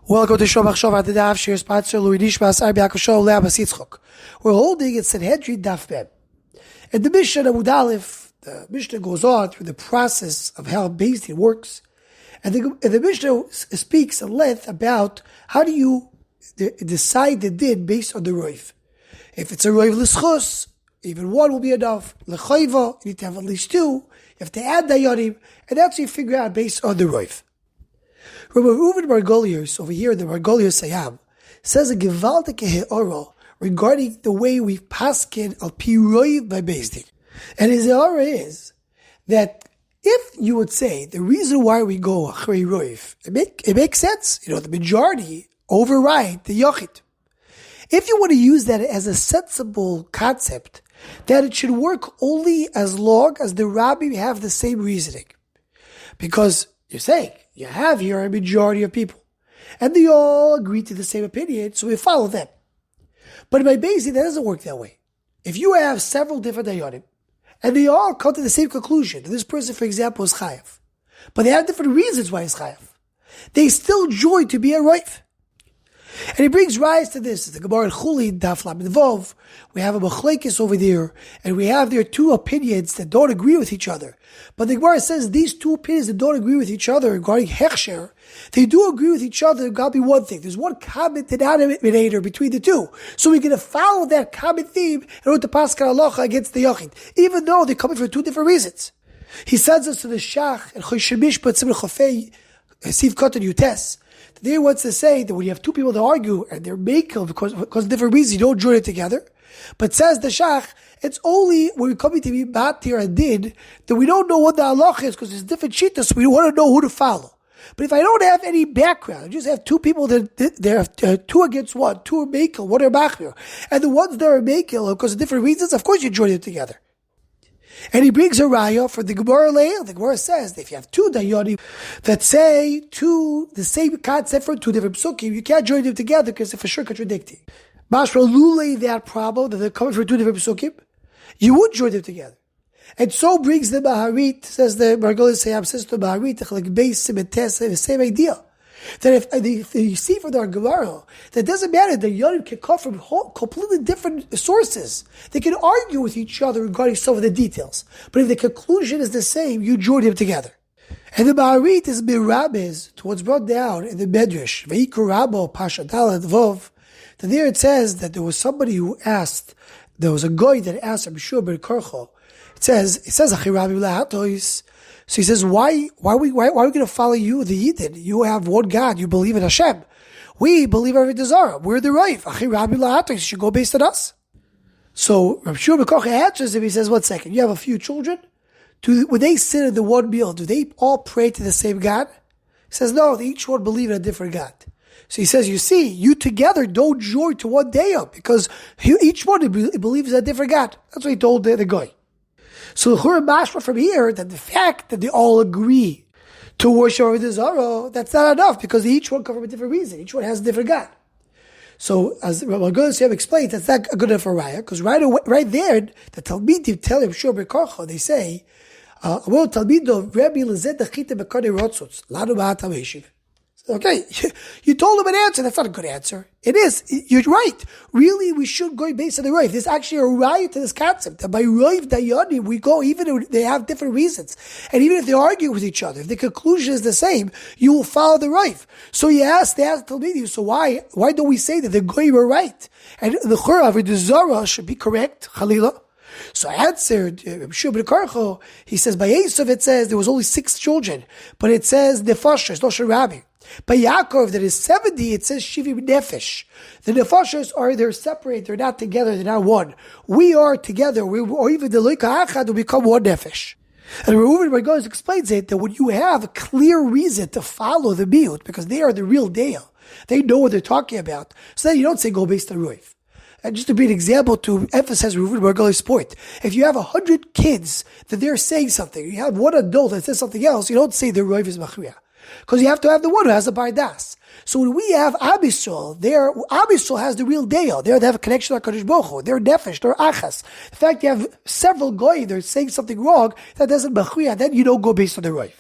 Welcome to Shomach Shov at the Daf Shir Spatzer Louis Nishmas Arbi Akosho Leabas Yitzchok. We're holding at Sanhedrin Daf Mem. And the Mishnah Amud Aleph, the Mishnah goes on through the process of how Beis Din works. And the Mishnah speaks at length about how do you decide the din based on the Reuven. If it's a Reuven l'schus, even one will be enough. L'chayva, you need to have at least two. You have to add dayanim, and that's what you figure out based on the Reuven. Reuven Margaliyos, over here in the Margaliyos Sayam, says a gewaltige he'ora regarding the way we paskin al pi Reuven by Beis Din. And his he'ora is that if you would say the reason why we go achrei Reuven, it makes sense. The majority override the yochid. If you want to use that as a sensible concept, that it should work only as long as the rabbi have the same reasoning. Because you're saying, you have here a majority of people, and they all agree to the same opinion, so we follow them. But by Beis Din, that doesn't work that way. If you have several different dayanim, and they all come to the same conclusion, that this person, for example, is chayav, but they have different reasons why he's chayav, they still join to be a Reuven. And he brings rise to this. The Gemara in Chuli, Daf Lamed Vov, we have a machlekes over there, and we have there two opinions that don't agree with each other. But the Gemara says these two opinions that don't agree with each other regarding hechsher, they do agree with each other. There's got to be one thing. There's one common denominator between the two. So we're going to follow that common theme in order to pass halacha against the yochid, even though they're coming for two different reasons. He sends us to the Shach and Choshemish Batzim Chofei Siv Kotan Yutes. There wants to say that when you have two people that argue and they're makel because of different reasons, you don't join it together. But says the Shach, it's only when we're coming to be batir and din that we don't know what the halach is because there's different shittas, so we want to know who to follow. But if I don't have any background, I just have two people that they're two against one, two are makel, one are machmir, and the ones that are makel because of different reasons, of course you join it together. And he brings a raya for the Gemara Leil. The Gemara says that if you have two dayanim that say the same concept from two different psukim, you can't join them together because they're for sure contradicting. Mashra lule that problem that they're coming from two different psukim, you would join them together. And so brings the Maharit, says the Margaliyos Sayam, says to Maharit, like the same idea. That if you see from the Gemara, that it doesn't matter, the Yonim can come from completely different sources. They can argue with each other regarding some of the details. But if the conclusion is the same, you join them together. And the Maharit is mirabes to what's brought down in the Medrash, Veikur Rabo Pasha Dalad Vov, that there it says that there was somebody who asked, there was a guy that asked Rabbi Shua ben Karcho, it says, Achirabi Lahatois. So he says, why are we going to follow you, the Yidden? You have one God. You believe in Hashem. We believe every desire. We're the Reuven. Achi Rabbi La'atos. You should go based on us. So Rabbi Shua ben Kocha answers him. He says, 1 second. You have a few children. When they sit in the one meal, do they all pray to the same God? He says, no. They each one believe in a different God. So he says, you see, you together don't join to one day up because each one believes in a different God. That's what he told the guy. So the Chura Mashma from here, that the fact that they all agree to worship over the Zara, that's not enough because each one comes from a different reason. Each one has a different God. So as Margaliyos explains, that's not good enough for Raya, because right there, the Talmidim tell him, Shur Bekarcha, they say, well, Talmidim, Rebbe Lezed Dachite Bekane Rotzutz, Lanu Ma'ata Meishiv. Okay, you told him an answer. That's not a good answer. It is. You're right. Really, we should go based on the Reuven. There's actually a right to this concept that by Reuven Dayani, we go even if they have different reasons. And even if they argue with each other, if the conclusion is the same, you will follow the Reuven. So they asked Talmidim, so why don't we say that the Goyim are right? And the Churav, the Zara should be correct, Chalila. So I answered, Shua ben Karcho, he says, by Esav it says there was only 6 children, but it says Nefashos, no Sharabi. By Yaakov, that is 70, it says Shivim Nefesh. The Nefashos they're separate, they're not together, they're not one. We are together, or even the Loika Achad will become one Nefesh. And Reuven Margaliyos explains it, that when you have a clear reason to follow the Miut, because they are the real deal, they know what they're talking about, so then you don't say go based on Reuven. And just to be an example to emphasize Reuven Margaliyos' point, if you have 100 kids that they're saying something, you have one adult that says something else, you don't say the Reuven is Machriya. Because you have to have the one who has the bardas. So when we have Am Yisrael has the real deal. They have a connection to HaKadosh Baruch Hu. They're nefesh, they're achas. In fact, you have several goyim, they're saying something wrong, that doesn't machriya, then you don't go based on the Reuven.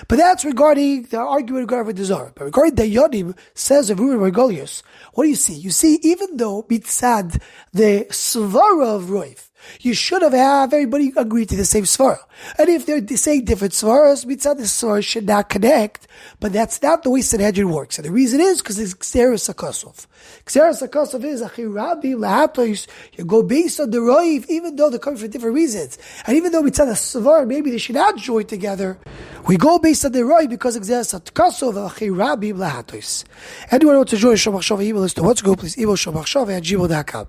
But that's regarding the argument regarding the Zohar. But regarding the Yonim, says of Reuven Margaliyos, what do you see? You see, even though mitzad the svara of Reuven, you should have everybody agree to the same svara. And if they're saying different svaras, mitzad the svara should not connect. But that's not the way Sanhedrin works. And the reason is because it's Xeris HaKosov. Xeris HaKosov is Achirabi Lahatois. You go based on the Reuven, even though they're coming for different reasons. And even though mitzad the svara, maybe they should not join together, we go based on the Reuven because Xeris HaKosov Achirabi Lahatois. Anyone who wants to join Shomach Shova email list to what's go, please email Shomach Shova at gmail.com.